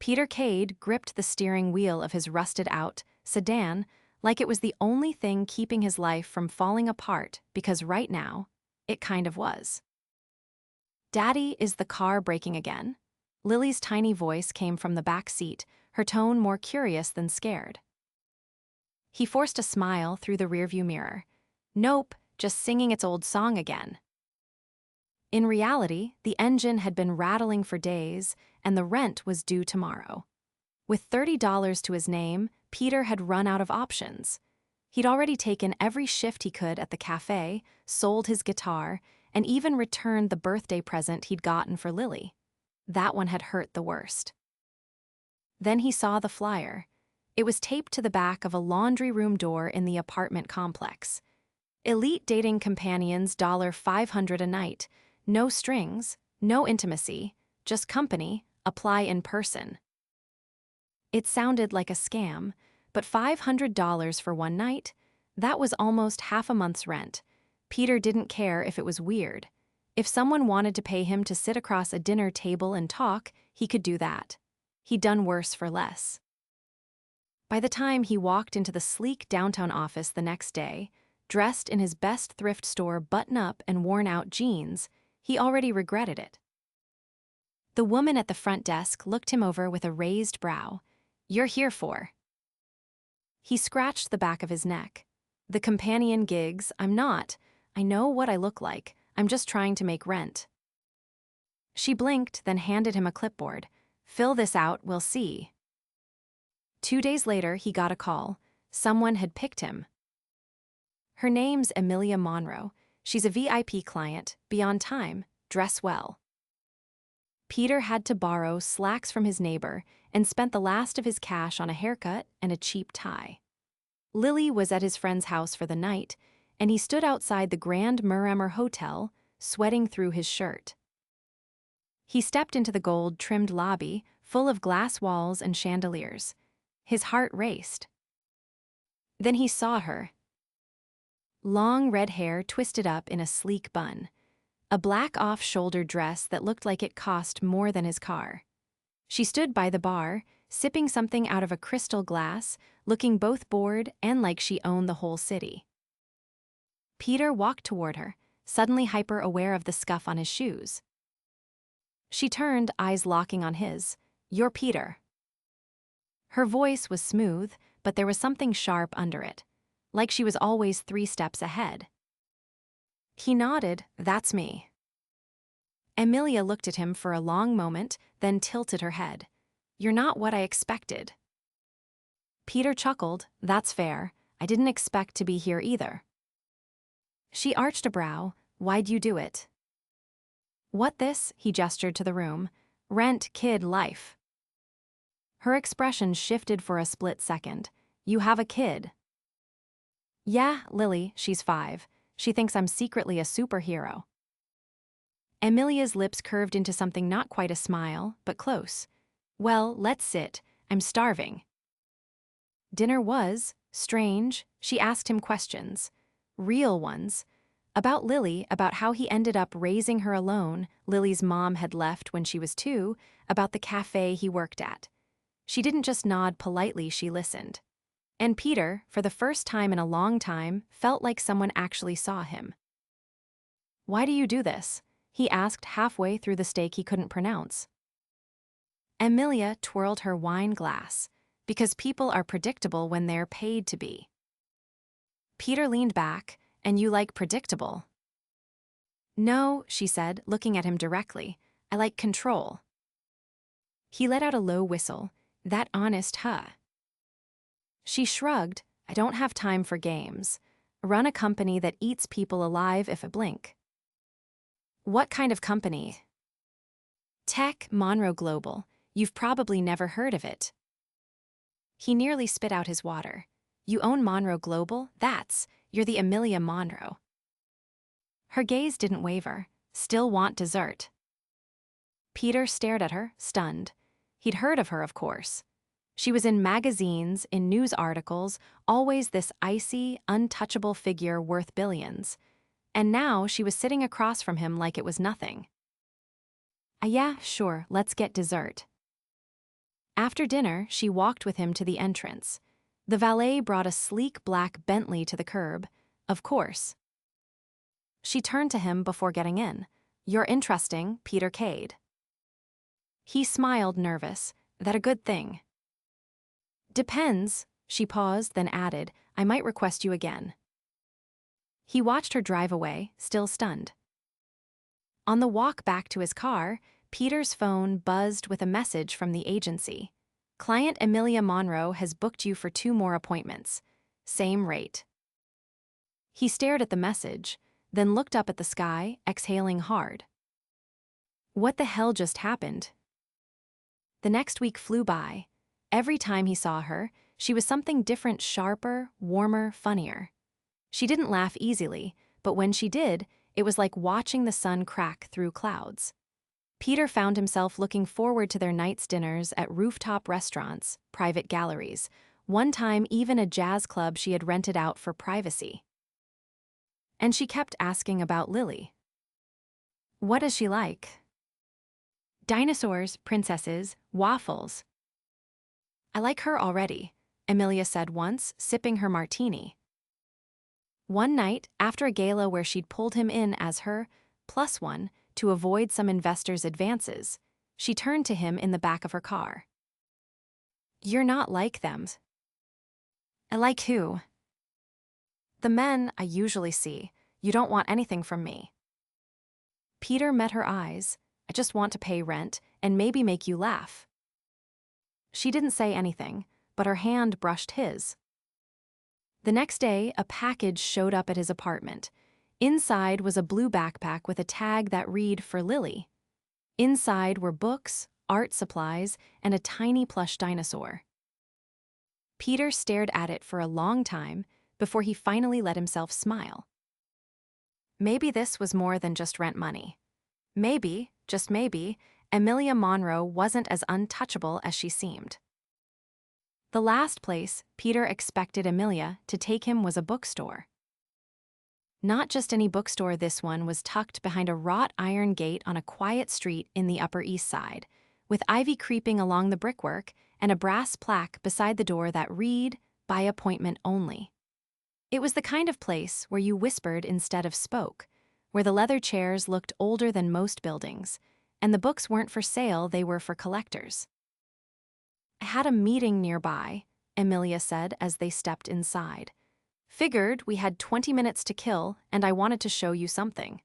Peter Kade gripped the steering wheel of his rusted-out sedan like it was the only thing keeping his life from falling apart because right now, it kind of was. "Daddy, is the car braking again?" Lily's tiny voice came from the back seat, her tone more curious than scared. He forced a smile through the rearview mirror. "Nope, just singing its old song again." In reality, the engine had been rattling for days, and the rent was due tomorrow. With $30 to his name, Peter had run out of options. He'd already taken every shift he could at the cafe, sold his guitar, and even returned the birthday present he'd gotten for Lily. That one had hurt the worst. Then he saw the flyer. It was taped to the back of a laundry room door in the apartment complex. "Elite dating companions, $500 a night. No strings, no intimacy, just company, apply in person." It sounded like a scam, but $500 for one night? That was almost half a month's rent. Peter didn't care if it was weird. If someone wanted to pay him to sit across a dinner table and talk, he could do that. He'd done worse for less. By the time he walked into the sleek downtown office the next day, dressed in his best thrift store button-up and worn-out jeans, he already regretted it. The woman at the front desk looked him over with a raised brow. "You're here for?" He scratched the back of his neck. "The companion gigs, I'm not. I know what I look like. I'm just trying to make rent." She blinked, then handed him a clipboard. "Fill this out, we'll see." 2 days later, he got a call. Someone had picked him. "Her name's Emilia Monroe. She's a VIP client, be on time, dress well." Peter had to borrow slacks from his neighbor and spent the last of his cash on a haircut and a cheap tie. Lily was at his friend's house for the night, and he stood outside the Grand Muremmer Hotel, sweating through his shirt. He stepped into the gold-trimmed lobby, full of glass walls and chandeliers. His heart raced. Then he saw her. Long red hair twisted up in a sleek bun. A black off-shoulder dress that looked like it cost more than his car. She stood by the bar, sipping something out of a crystal glass, looking both bored and like she owned the whole city. Peter walked toward her, suddenly hyper-aware of the scuff on his shoes. She turned, eyes locking on his. "You're Peter." Her voice was smooth, but there was something sharp under it, like she was always 3 steps ahead. He nodded. "That's me." Amelia looked at him for a long moment, then tilted her head. "You're not what I expected." Peter chuckled. "That's fair. I didn't expect to be here either." She arched a brow. "Why'd you do it?" "What this?" He gestured to the room. "Rent, kid, life." Her expression shifted for a split second. "You have a kid?" "Yeah, Lily, she's 5. She thinks I'm secretly a superhero." Amelia's lips curved into something not quite a smile, but close. "Well, let's sit. I'm starving." Dinner was strange. She asked him questions. Real ones. About Lily, about how he ended up raising her alone. Lily's mom had left when she was 2, about the cafe he worked at. She didn't just nod politely, she listened. And Peter, for the first time in a long time, felt like someone actually saw him. "Why do you do this?" he asked halfway through the steak he couldn't pronounce. Amelia twirled her wine glass. "Because people are predictable when they're paid to be." Peter leaned back. "And you like predictable?" "No," she said, looking at him directly. "I like control." He let out a low whistle. "That honest, huh?" She shrugged. "I don't have time for games. Run a company that eats people alive if a blink." "What kind of company?" "Tech, Monroe Global. You've probably never heard of it." He nearly spit out his water. "You own Monroe Global? You're the Emilia Monroe." Her gaze didn't waver. "Still want dessert?" Peter stared at her, stunned. He'd heard of her, of course. She was in magazines, in news articles, always this icy, untouchable figure worth billions. And now she was sitting across from him like it was nothing. Yeah, sure, let's get dessert." After dinner, she walked with him to the entrance. The valet brought a sleek black Bentley to the curb. Of course. She turned to him before getting in. "You're interesting, Peter Kade." He smiled, nervous. "That a good thing?" "Depends." She paused, then added, "I might request you again." He watched her drive away, still stunned. On the walk back to his car, Peter's phone buzzed with a message from the agency. "Client Emilia Monroe has booked you for 2 more appointments. Same rate." He stared at the message, then looked up at the sky, exhaling hard. What the hell just happened? The next week flew by. Every time he saw her, she was something different, sharper, warmer, funnier. She didn't laugh easily, but when she did, it was like watching the sun crack through clouds. Peter found himself looking forward to their night's dinners at rooftop restaurants, private galleries, one time even a jazz club she had rented out for privacy. And she kept asking about Lily. What is she like? Dinosaurs, princesses, waffles. I like her already, Amelia said once, sipping her martini. One night, after a gala where she'd pulled him in as her +1 to avoid some investors' advances, she turned to him in the back of her car. You're not like them. I like who? The men I usually see. You don't want anything from me. Peter met her eyes. I just want to pay rent and maybe make you laugh. She didn't say anything, but her hand brushed his. The next day, a package showed up at his apartment. Inside was a blue backpack with a tag that read "For Lily." Inside were books, art supplies, and a tiny plush dinosaur. Peter stared at it for a long time before he finally let himself smile. Maybe this was more than just rent money. Maybe, just maybe, Emilia Monroe wasn't as untouchable as she seemed. The last place Peter expected Amelia to take him was a bookstore. Not just any bookstore, this one was tucked behind a wrought iron gate on a quiet street in the Upper East Side, with ivy creeping along the brickwork and a brass plaque beside the door that read, "By appointment only." It was the kind of place where you whispered instead of spoke, where the leather chairs looked older than most buildings, and the books weren't for sale, they were for collectors. I had a meeting nearby, Amelia said as they stepped inside. Figured we had 20 minutes to kill, and I wanted to show you something.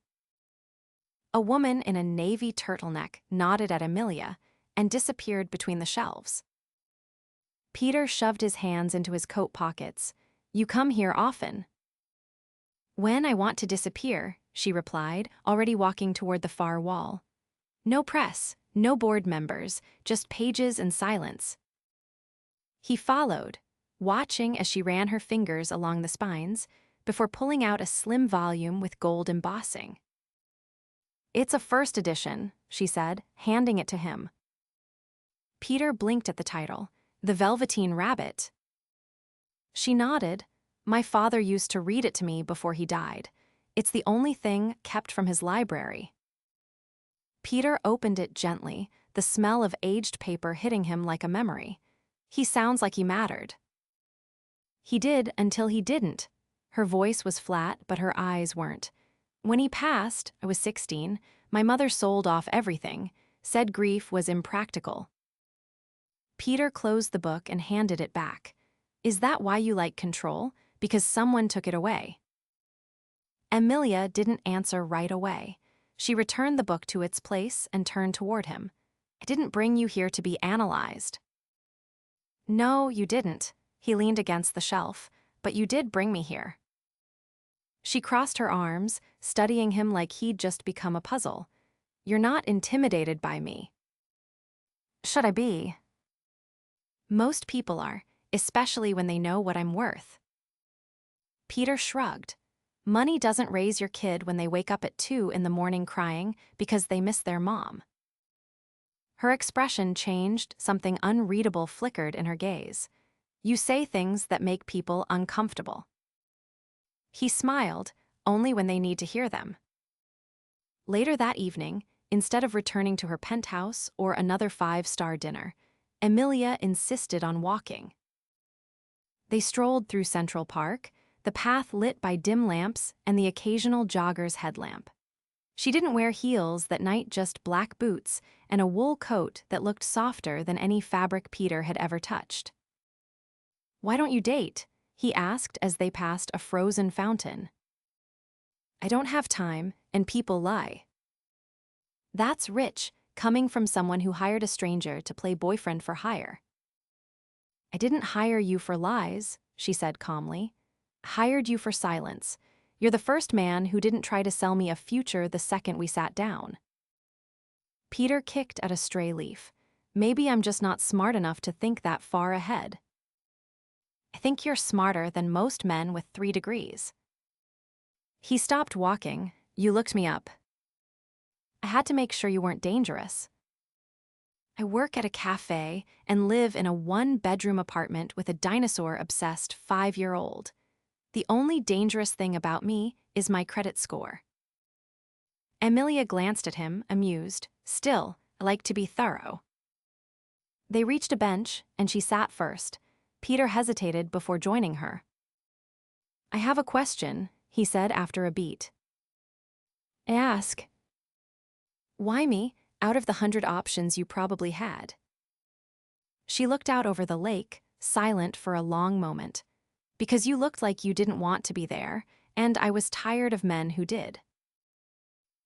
A woman in a navy turtleneck nodded at Amelia and disappeared between the shelves. Peter shoved his hands into his coat pockets. You come here often. When I want to disappear, she replied, already walking toward the far wall. No press, no board members, just pages and silence. He followed, watching as she ran her fingers along the spines, before pulling out a slim volume with gold embossing. It's a first edition, she said, handing it to him. Peter blinked at the title, The Velveteen Rabbit. She nodded. My father used to read it to me before he died. It's the only thing kept from his library. Peter opened it gently, the smell of aged paper hitting him like a memory. He sounds like he mattered. He did until he didn't. Her voice was flat, but her eyes weren't. When he passed, I was 16, my mother sold off everything, said grief was impractical. Peter closed the book and handed it back. Is that why you like control? Because someone took it away. Amelia didn't answer right away. She returned the book to its place and turned toward him. I didn't bring you here to be analyzed. No, you didn't. He leaned against the shelf. But you did bring me here. She crossed her arms, studying him like he'd just become a puzzle. You're not intimidated by me. Should I be? Most people are, especially when they know what I'm worth. Peter shrugged. Money doesn't raise your kid when they wake up at 2 in the morning crying because they miss their mom. Her expression changed, something unreadable flickered in her gaze. You say things that make people uncomfortable. He smiled, only when they need to hear them. Later that evening, instead of returning to her penthouse or another 5-star dinner, Emilia insisted on walking. They strolled through Central Park, the path lit by dim lamps and the occasional jogger's headlamp. She didn't wear heels that night, just black boots and a wool coat that looked softer than any fabric Peter had ever touched. "Why don't you date?" he asked as they passed a frozen fountain. "I don't have time, and people lie." That's rich, coming from someone who hired a stranger to play boyfriend for hire. "I didn't hire you for lies," she said calmly. "I hired you for silence. You're the first man who didn't try to sell me a future the second we sat down." Peter kicked at a stray leaf. "Maybe I'm just not smart enough to think that far ahead." "I think you're smarter than most men with 3 degrees. He stopped walking. "You looked me up." "I had to make sure you weren't dangerous." "I work at a cafe and live in a 1-bedroom apartment with a dinosaur-obsessed 5-year-old. The only dangerous thing about me is my credit score." Amelia glanced at him, amused. "Still, I like to be thorough." They reached a bench, and she sat first. Peter hesitated before joining her. "I have a question," he said after a beat. "Ask." "Why me, out of the 100 options you probably had?" She looked out over the lake, silent for a long moment. "Because you looked like you didn't want to be there, and I was tired of men who did."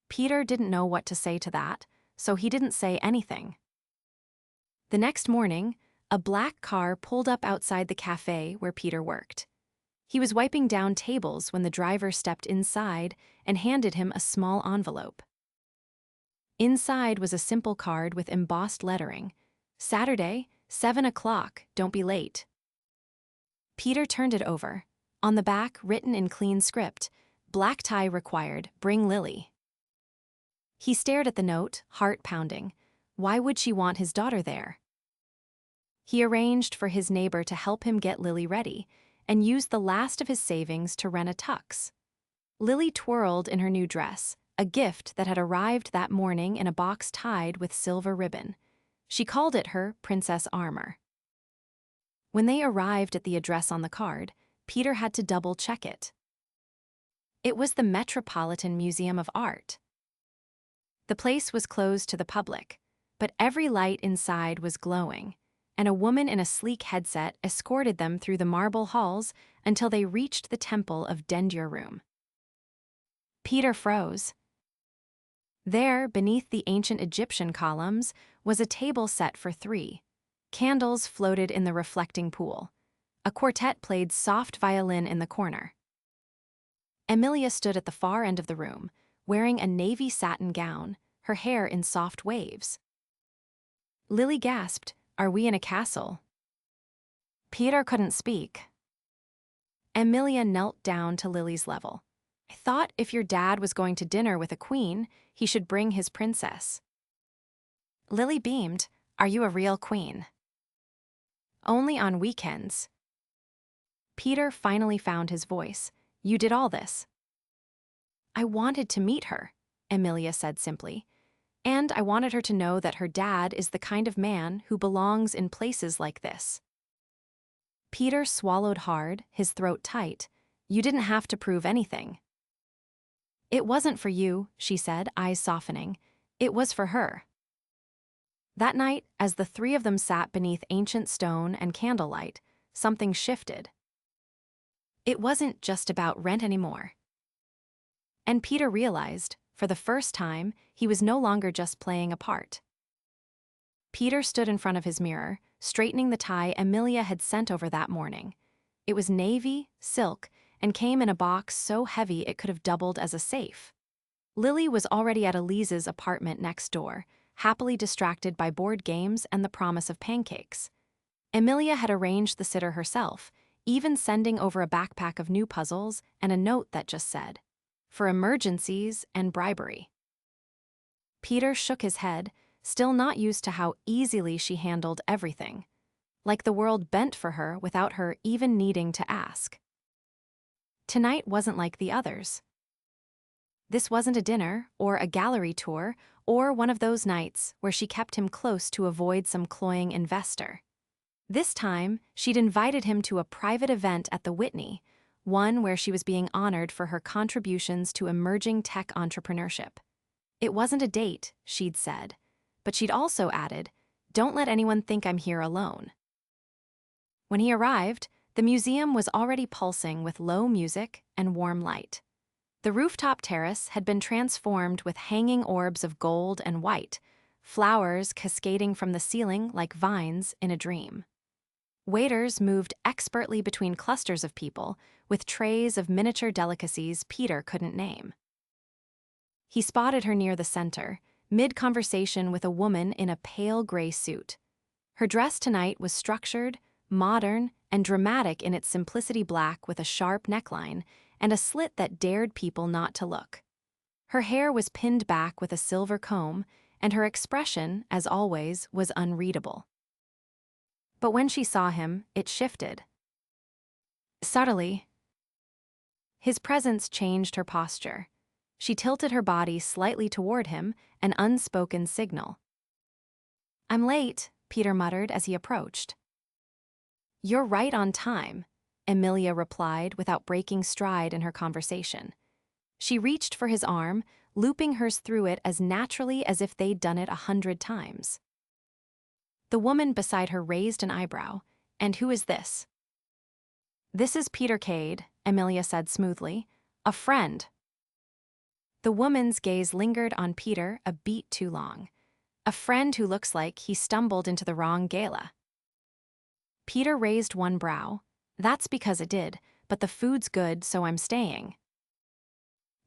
Peter didn't know what to say to that, so he didn't say anything. The next morning, a black car pulled up outside the cafe where Peter worked. He was wiping down tables when the driver stepped inside and handed him a small envelope. Inside was a simple card with embossed lettering. "Saturday, 7 o'clock, don't be late." Peter turned it over. On the back, written in clean script, "Black tie required, bring Lily." He stared at the note, heart pounding. Why would she want his daughter there? He arranged for his neighbor to help him get Lily ready, and used the last of his savings to rent a tux. Lily twirled in her new dress, a gift that had arrived that morning in a box tied with silver ribbon. She called it her princess armor. When they arrived at the address on the card, Peter had to double-check it. It was the Metropolitan Museum of Art. The place was closed to the public, but every light inside was glowing, and a woman in a sleek headset escorted them through the marble halls until they reached the temple of Dendurroom. Peter froze. There, beneath the ancient Egyptian columns, was a table set for 3. Candles floated in the reflecting pool. A quartet played soft violin in the corner. Amelia stood at the far end of the room, wearing a navy satin gown, her hair in soft waves. Lily gasped, "Are we in a castle?" Peter couldn't speak. Amelia knelt down to Lily's level. "I thought if your dad was going to dinner with a queen, he should bring his princess." Lily beamed, "Are you a real queen?" "Only on weekends." Peter finally found his voice. "You did all this." "I wanted to meet her," Amelia said simply. "And I wanted her to know that her dad is the kind of man who belongs in places like this." Peter swallowed hard, his throat tight. "You didn't have to prove anything." "It wasn't for you," she said, eyes softening. "It was for her." That night, as the 3 of them sat beneath ancient stone and candlelight, something shifted. It wasn't just about rent anymore. And Peter realized, for the first time, he was no longer just playing a part. Peter stood in front of his mirror, straightening the tie Amelia had sent over that morning. It was navy, silk, and came in a box so heavy it could have doubled as a safe. Lily was already at Elise's apartment next door, happily distracted by board games and the promise of pancakes. Amelia had arranged the sitter herself, even sending over a backpack of new puzzles and a note that just said, "For emergencies and bribery." Peter shook his head, still not used to how easily she handled everything, like the world bent for her without her even needing to ask. Tonight wasn't like the others. This wasn't a dinner or a gallery tour or one of those nights where she kept him close to avoid some cloying investor. This time, she'd invited him to a private event at the Whitney, one where she was being honored for her contributions to emerging tech entrepreneurship. It wasn't a date, she'd said, but she'd also added, "Don't let anyone think I'm here alone." When he arrived, the museum was already pulsing with low music and warm light. The rooftop terrace had been transformed with hanging orbs of gold and white, flowers cascading from the ceiling like vines in a dream. Waiters moved expertly between clusters of people with trays of miniature delicacies Peter couldn't name. He spotted her near the center, mid-conversation with a woman in a pale gray suit. Her dress tonight was structured, modern, and dramatic in its simplicity, black with a sharp neckline and a slit that dared people not to look. Her hair was pinned back with a silver comb, and her expression, as always, was unreadable. But when she saw him, it shifted. Subtly, his presence changed her posture. She tilted her body slightly toward him, an unspoken signal. "I'm late," Peter muttered as he approached. "You're right on time," Emilia replied without breaking stride in her conversation. She reached for his arm, looping hers through it as naturally as if they'd done it 100 times. The woman beside her raised an eyebrow. "And who is this?" "This is Peter Kade," Amelia said smoothly. "A friend." The woman's gaze lingered on Peter a beat too long. "A friend who looks like he stumbled into the wrong gala." Peter raised one brow. "That's because it did, but the food's good, so I'm staying."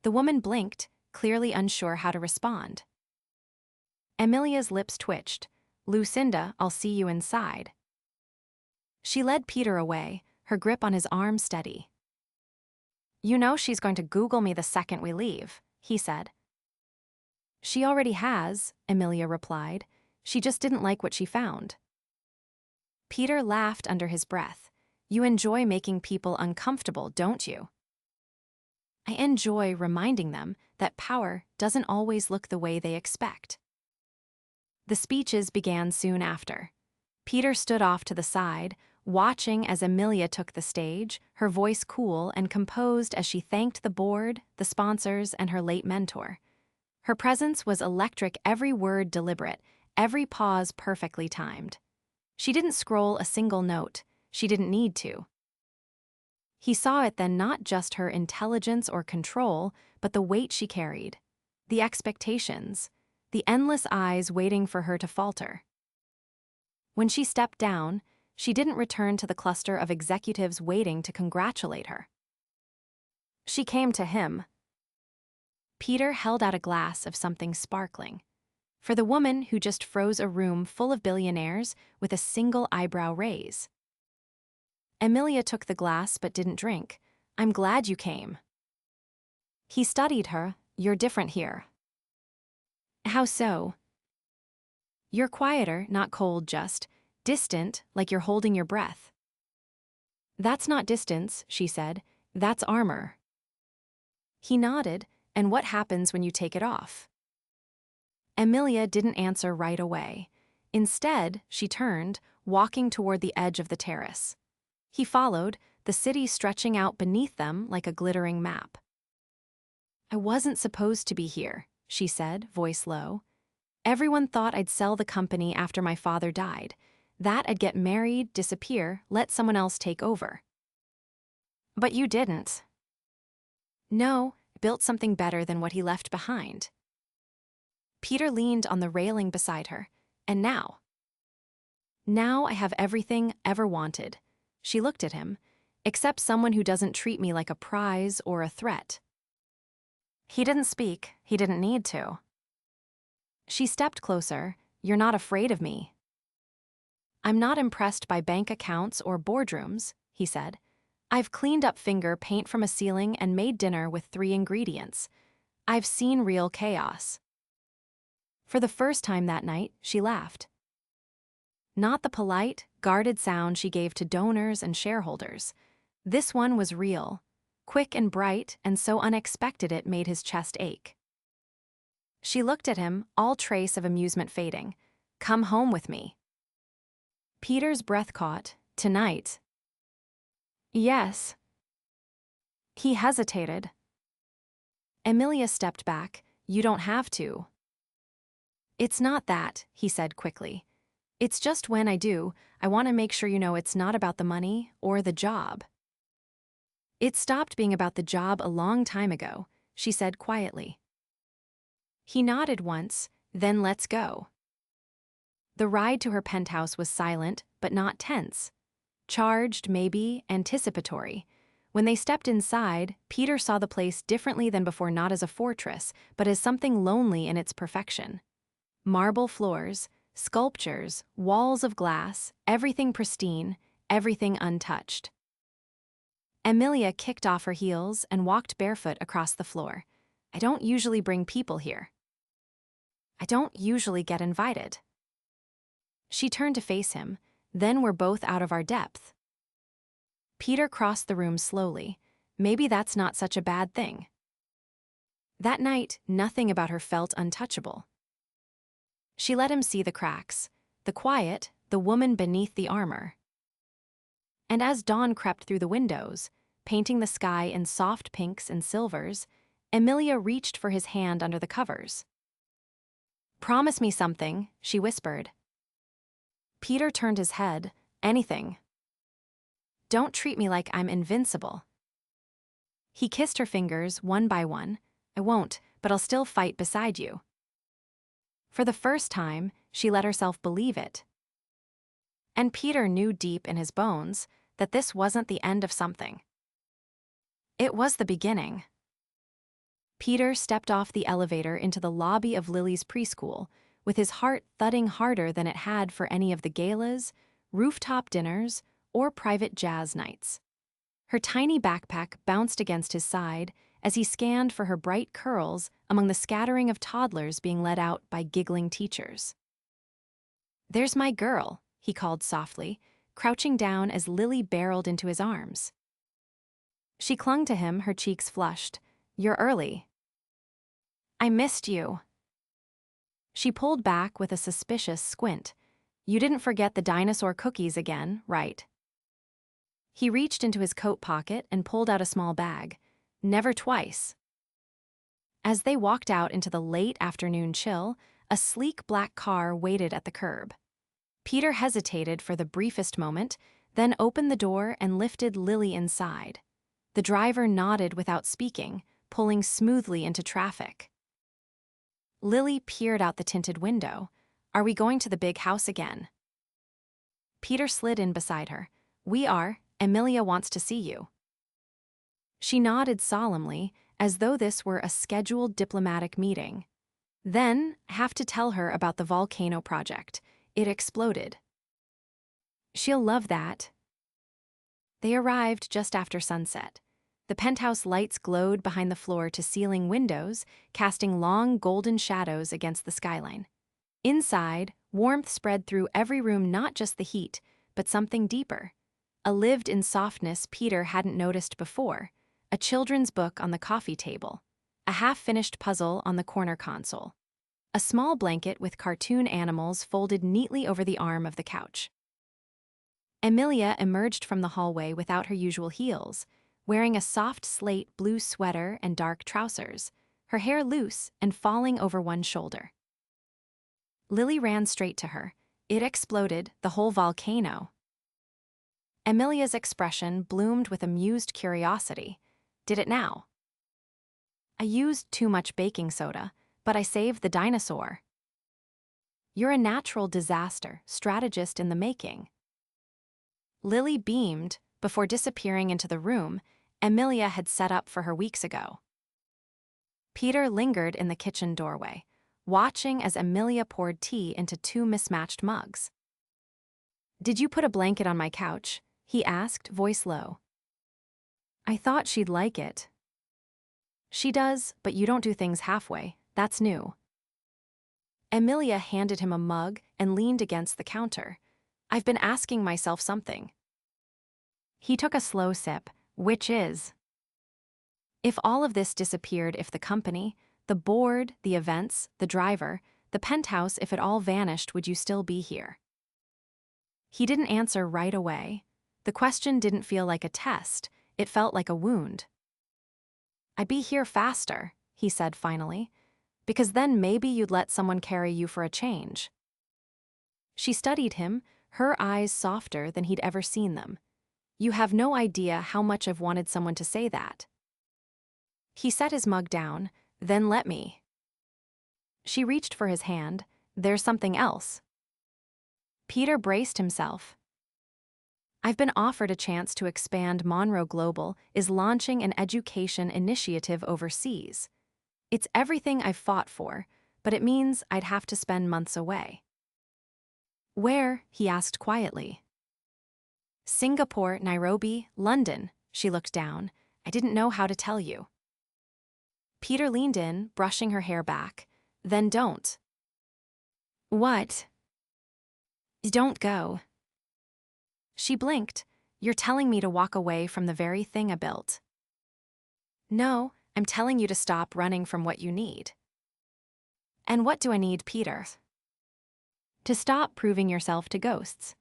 The woman blinked, clearly unsure how to respond. Amelia's lips twitched. "Lucinda, I'll see you inside." She led Peter away, her grip on his arm steady. "You know she's going to Google me the second we leave," he said. "She already has," Emilia replied. "She just didn't like what she found." Peter laughed under his breath. "You enjoy making people uncomfortable, don't you?" "I enjoy reminding them that power doesn't always look the way they expect." The speeches began soon after. Peter stood off to the side, watching as Amelia took the stage, her voice cool and composed as she thanked the board, the sponsors, and her late mentor. Her presence was electric, every word deliberate, every pause perfectly timed. She didn't scroll a single note. She didn't need to. He saw it then, not just her intelligence or control, but the weight she carried, the expectations, the endless eyes waiting for her to falter. When she stepped down, she didn't return to the cluster of executives waiting to congratulate her. She came to him. Peter held out a glass of something sparkling. For the woman who just froze a room full of billionaires with a single eyebrow raise. Amelia took the glass but didn't drink. "I'm glad you came." He studied her. "You're different here." "How so?" "You're quieter, not cold, just distant, like you're holding your breath." "That's not distance," she said. "That's armor." He nodded. "And what happens when you take it off?" Amelia didn't answer right away. Instead, she turned, walking toward the edge of the terrace. He followed, the city stretching out beneath them like a glittering map. "I wasn't supposed to be here," she said, voice low. "Everyone thought I'd sell the company after my father died, that I'd get married, disappear, let someone else take over." "But you didn't." "No, built something better than what he left behind." Peter leaned on the railing beside her. "And now?" "Now I have everything ever wanted." She looked at him. "Except someone who doesn't treat me like a prize or a threat." He didn't speak. He didn't need to. She stepped closer. "You're not afraid of me." "I'm not impressed by bank accounts or boardrooms," he said. "I've cleaned up finger paint from a ceiling and made dinner with 3 ingredients. I've seen real chaos." For the first time that night, she laughed. Not the polite, guarded sound she gave to donors and shareholders. This one was real, quick and bright, and so unexpected it made his chest ache. She looked at him, all trace of amusement fading. "Come home with me." Peter's breath caught. "Tonight?" "Yes." He hesitated. Emilia stepped back. "You don't have to." "It's not that," he said quickly. "It's just when I do, I want to make sure you know it's not about the money or the job." "It stopped being about the job a long time ago," she said quietly. He nodded once, then let's go. The ride to her penthouse was silent, but not tense. Charged, maybe, anticipatory. When they stepped inside, Peter saw the place differently than before, not as a fortress, but as something lonely in its perfection. Marble floors, sculptures, walls of glass, everything pristine, everything untouched. Amelia kicked off her heels and walked barefoot across the floor. "I don't usually bring people here. I don't usually get invited." She turned to face him. "Then we're both out of our depth." Peter crossed the room slowly. Maybe that's not such a bad thing. That night, nothing about her felt untouchable. She let him see the cracks, the quiet, the woman beneath the armor. And as dawn crept through the windows, painting the sky in soft pinks and silvers, Emilia reached for his hand under the covers. "Promise me something," she whispered. Peter turned his head. "Anything. Don't treat me like I'm invincible." He kissed her fingers one by one. "I won't, but I'll still fight beside you." For the first time, she let herself believe it. And Peter knew deep in his bones that this wasn't the end of something. It was the beginning. Peter stepped off the elevator into the lobby of Lily's preschool, with his heart thudding harder than it had for any of the galas, rooftop dinners, or private jazz nights. Her tiny backpack bounced against his side as he scanned for her bright curls among the scattering of toddlers being led out by giggling teachers. "There's my girl," he called softly, crouching down as Lily barreled into his arms. She clung to him, her cheeks flushed. "You're early." "I missed you." She pulled back with a suspicious squint. "You didn't forget the dinosaur cookies again, right?" He reached into his coat pocket and pulled out a small bag. "Never twice." As they walked out into the late afternoon chill, a sleek black car waited at the curb. Peter hesitated for the briefest moment, then opened the door and lifted Lily inside. The driver nodded without speaking, pulling smoothly into traffic. Lily peered out the tinted window. "Are we going to the big house again?" Peter slid in beside her. "We are. Emilia wants to see you." She nodded solemnly, as though this were a scheduled diplomatic meeting. "Then, have to tell her about the volcano project. It exploded." "She'll love that." They arrived just after sunset. The penthouse lights glowed behind the floor-to-ceiling windows, casting long golden shadows against the skyline. Inside, warmth spread through every room, not just the heat, but something deeper. A lived-in softness Peter hadn't noticed before. A children's book on the coffee table. A half-finished puzzle on the corner console. A small blanket with cartoon animals folded neatly over the arm of the couch. Emilia emerged from the hallway without her usual heels, wearing a soft slate blue sweater and dark trousers, her hair loose and falling over one shoulder. Lily ran straight to her. "It exploded, the whole volcano." Emilia's expression bloomed with amused curiosity. "Did it now?" "I used too much baking soda, but I saved the dinosaur." "You're a natural disaster strategist in the making." Lily beamed. Before disappearing into the room Emilia had set up for her weeks ago. Peter lingered in the kitchen doorway, watching as Emilia poured tea into two mismatched mugs. "Did you put a blanket on my couch?" he asked, voice low. "I thought she'd like it." "She does, but you don't do things halfway. That's new." Emilia handed him a mug and leaned against the counter. "I've been asking myself something." He took a slow sip. "Which is?" If all of this disappeared, if the company, The board, the events, the driver, the penthouse, if it all vanished, would you still be here? He didn't answer right away. The question didn't feel like a test, it felt like a wound. I'd be here faster, he said finally, because then maybe you'd let someone carry you for a change. She studied him, her eyes softer than he'd ever seen them. You have no idea how much I've wanted someone to say that. He set his mug down, then let me. She reached for his hand. There's something else. Peter braced himself. I've been offered a chance to expand. Monroe Global is launching an education initiative overseas. It's everything I've fought for, but it means I'd have to spend months away. Where? He asked quietly. Singapore, Nairobi, London. She looked down. I didn't know how to tell you. Peter leaned in, brushing her hair back. Then don't. What? Don't go. She blinked. You're telling me to walk away from the very thing I built. No, I'm telling you to stop running from what you need. And what do I need, Peter? To stop proving yourself to ghosts.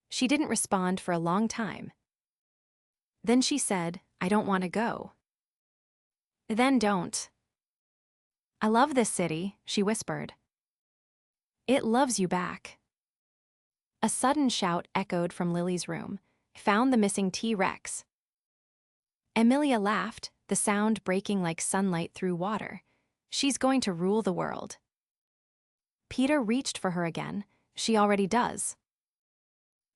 She didn't respond for a long time. Then she said, I don't want to go. Then don't. I love this city, she whispered. It loves you back. A sudden shout echoed from Lily's room. Found the missing T-Rex. Amelia laughed, the sound breaking like sunlight through water. She's going to rule the world. Peter reached for her again. She already does.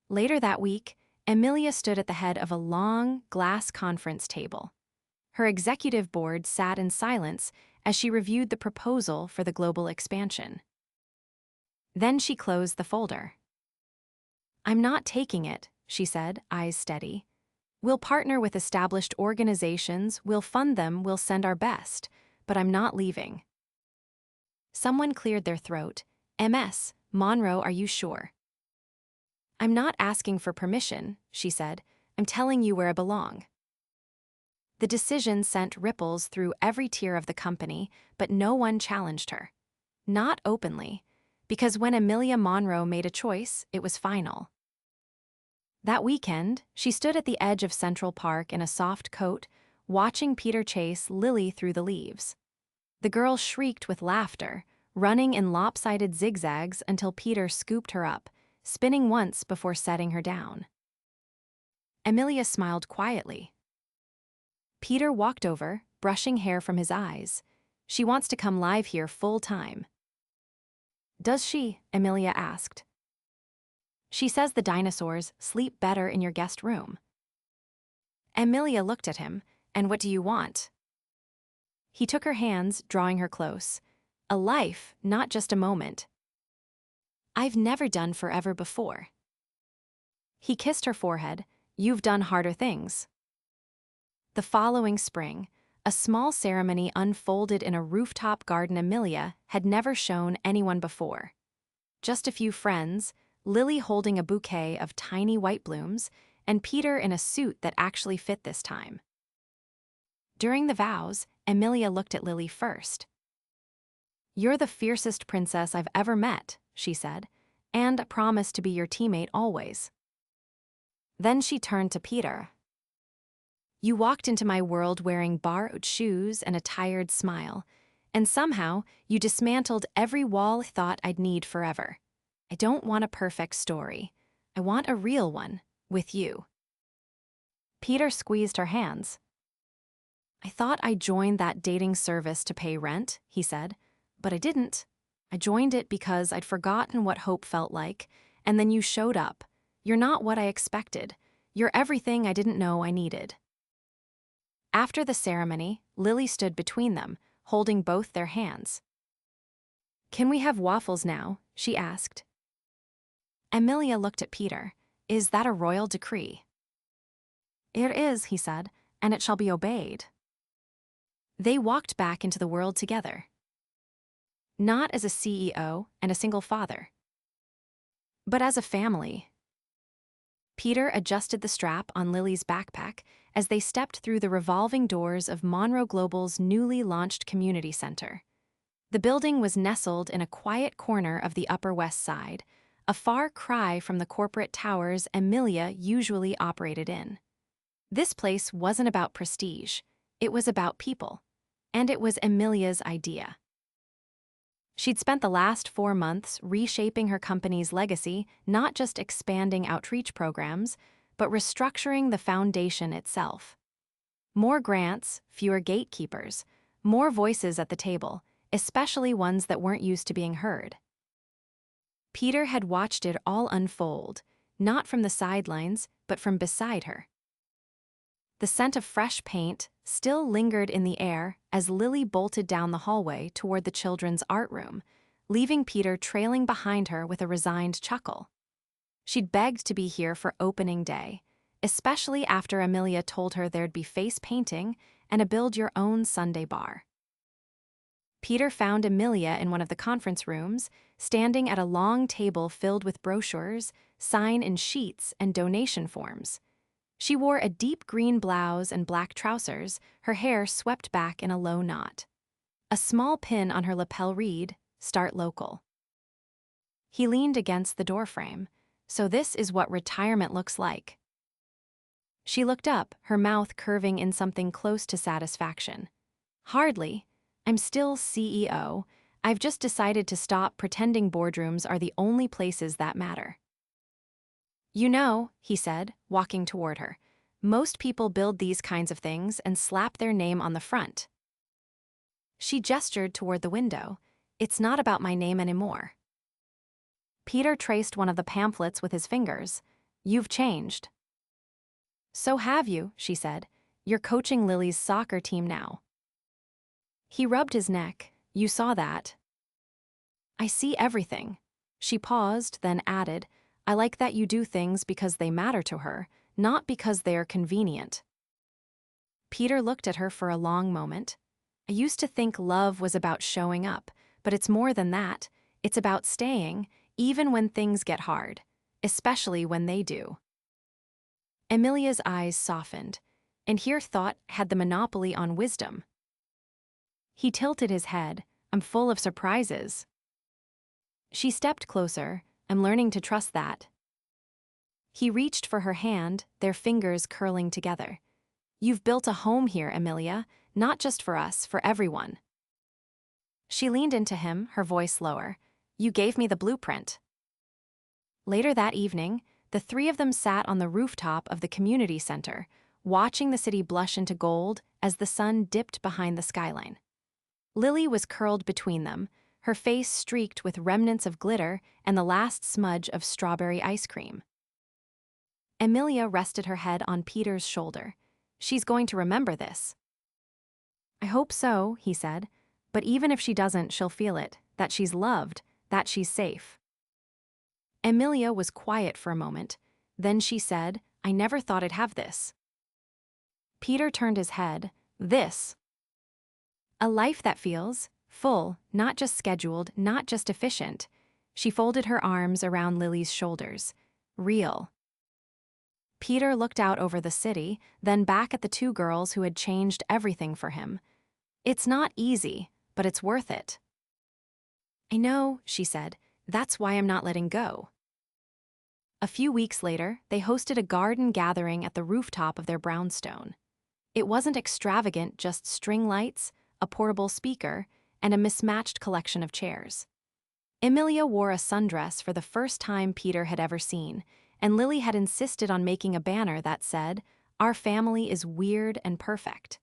Later that week, Amelia stood at the head of a long, glass conference table. Her executive board sat in silence as she reviewed the proposal for the global expansion. Then she closed the folder. I'm not taking it, she said, eyes steady. We'll partner with established organizations, we'll fund them, we'll send our best, but I'm not leaving. Someone cleared their throat. MS, Monroe, are you sure? I'm not asking for permission, she said. I'm telling you where I belong. The decision sent ripples through every tier of the company, but no one challenged her. Not openly, because when Emilia Monroe made a choice, it was final. That weekend, she stood at the edge of Central Park in a soft coat, watching Peter chase Lily through the leaves. The girl shrieked with laughter, running in lopsided zigzags until Peter scooped her up, spinning once before setting her down. Amelia smiled quietly. Peter walked over, brushing hair from his eyes. She wants to come live here full time. Does she? Amelia asked. She says the dinosaurs sleep better in your guest room. Amelia looked at him. And what do you want? He took her hands, drawing her close. A life, not just a moment. I've never done forever before. He kissed her forehead. You've done harder things. The following spring, a small ceremony unfolded in a rooftop garden Amelia had never shown anyone before. Just a few friends, Lily holding a bouquet of tiny white blooms, and Peter in a suit that actually fit this time. During the vows, Amelia looked at Lily first. You're the fiercest princess I've ever met, she said, and I promise to be your teammate always. Then she turned to Peter. You walked into my world wearing borrowed shoes and a tired smile, and somehow you dismantled every wall I thought I'd need forever. I don't want a perfect story. I want a real one, with you. Peter squeezed her hands. I thought I joined that dating service to pay rent, he said, but I didn't. I joined it because I'd forgotten what hope felt like, and then you showed up. You're not what I expected. You're everything I didn't know I needed. After the ceremony, Lily stood between them, holding both their hands. Can we have waffles now? She asked. Amelia looked at Peter. Is that a royal decree? It is, he said, and it shall be obeyed. They walked back into the world together. Not as a CEO and a single father, but as a family. Peter adjusted the strap on Lily's backpack as they stepped through the revolving doors of Monroe Global's newly launched community center. The building was nestled in a quiet corner of the Upper West Side, a far cry from the corporate towers Amelia usually operated in. This place wasn't about prestige, it was about people. And it was Amelia's idea. She'd spent the last 4 months reshaping her company's legacy, not just expanding outreach programs, but restructuring the foundation itself. More grants, fewer gatekeepers, more voices at the table, especially ones that weren't used to being heard. Peter had watched it all unfold, not from the sidelines, but from beside her. The scent of fresh paint still lingered in the air as Lily bolted down the hallway toward the children's art room, leaving Peter trailing behind her with a resigned chuckle. She'd begged to be here for opening day, especially after Amelia told her there'd be face painting and a build-your-own Sunday bar. Peter found Amelia in one of the conference rooms, standing at a long table filled with brochures, sign-in sheets, and donation forms. She wore a deep green blouse and black trousers, her hair swept back in a low knot. A small pin on her lapel read, "Start Local." He leaned against the doorframe. "So this is what retirement looks like." She looked up, her mouth curving in something close to satisfaction. "Hardly. I'm still CEO. I've just decided to stop pretending boardrooms are the only places that matter." "You know," he said, walking toward her, "most people build these kinds of things and slap their name on the front." She gestured toward the window. "It's not about my name anymore." Peter traced one of the pamphlets with his fingers. "You've changed." "So have you," she said. "You're coaching Lily's soccer team now." He rubbed his neck. "You saw that." "I see everything." She paused, then added, "I like that you do things because they matter to her, not because they are convenient." Peter looked at her for a long moment. "I used to think love was about showing up, but it's more than that. It's about staying, even when things get hard, especially when they do." Amelia's eyes softened, and here thought had the monopoly on wisdom. He tilted his head. "I'm full of surprises." She stepped closer. "I'm learning to trust that." He reached for her hand, their fingers curling together. "You've built a home here, Amelia, not just for us, for everyone." She leaned into him, her voice lower. "You gave me the blueprint." Later that evening, the three of them sat on the rooftop of the community center, watching the city blush into gold as the sun dipped behind the skyline. Lily was curled between them, her face streaked with remnants of glitter and the last smudge of strawberry ice cream. Amelia rested her head on Peter's shoulder. "She's going to remember this." "I hope so," he said. "But even if she doesn't, she'll feel it, that she's loved, that she's safe." Amelia was quiet for a moment. Then she said, "I never thought I'd have this." Peter turned his head. "This." "A life that feels full, not just scheduled, not just efficient." She folded her arms around Lily's shoulders. "Real." Peter looked out over the city, then back at the two girls who had changed everything for him. "It's not easy, but it's worth it." "I know," she said. "That's why I'm not letting go." A few weeks later, they hosted a garden gathering at the rooftop of their brownstone. It wasn't extravagant, just string lights, a portable speaker, and a mismatched collection of chairs. Emilia wore a sundress for the first time Peter had ever seen, and Lily had insisted on making a banner that said, "Our family is weird and perfect."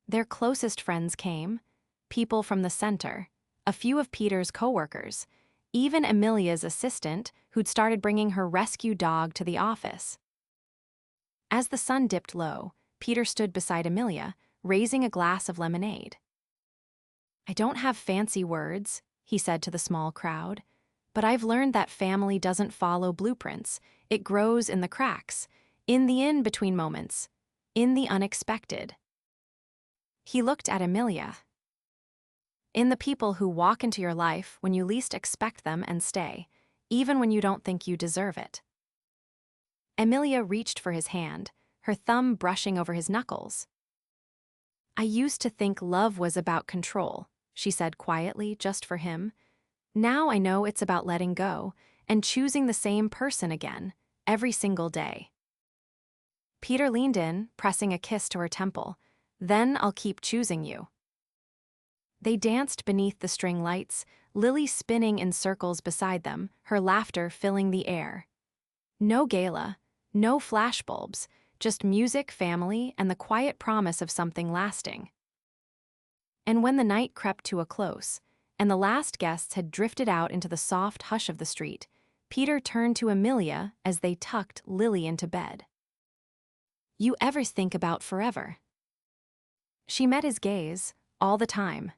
Their closest friends came, people from the center, a few of Peter's coworkers, even Amelia's assistant, who'd started bringing her rescue dog to the office. As the sun dipped low, Peter stood beside Amelia, raising a glass of lemonade. "I don't have fancy words," he said to the small crowd, "but I've learned that family doesn't follow blueprints. It grows in the cracks, in the in-between moments, in the unexpected." He looked at Amelia. "In the people who walk into your life when you least expect them and stay, even when you don't think you deserve it." Emilia reached for his hand, her thumb brushing over his knuckles. "I used to think love was about control," she said quietly, just for him. "Now I know it's about letting go and choosing the same person again, every single day." Peter leaned in, pressing a kiss to her temple. "Then I'll keep choosing you." They danced beneath the string lights, Lily spinning in circles beside them, her laughter filling the air. No gala, no flashbulbs, just music, family, and the quiet promise of something lasting. And when the night crept to a close, and the last guests had drifted out into the soft hush of the street, Peter turned to Amelia as they tucked Lily into bed. "You ever think about forever?" She met his gaze, all the time.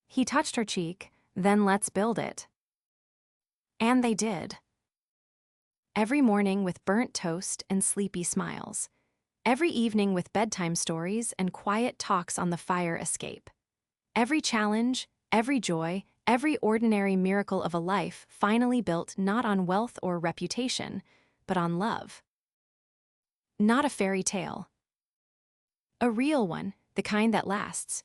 He touched her cheek, "Then let's build it." And they did. Every morning with burnt toast and sleepy smiles. Every evening with bedtime stories and quiet talks on the fire escape. Every challenge, every joy, every ordinary miracle of a life finally built not on wealth or reputation, but on love. Not a fairy tale. A real one, the kind that lasts,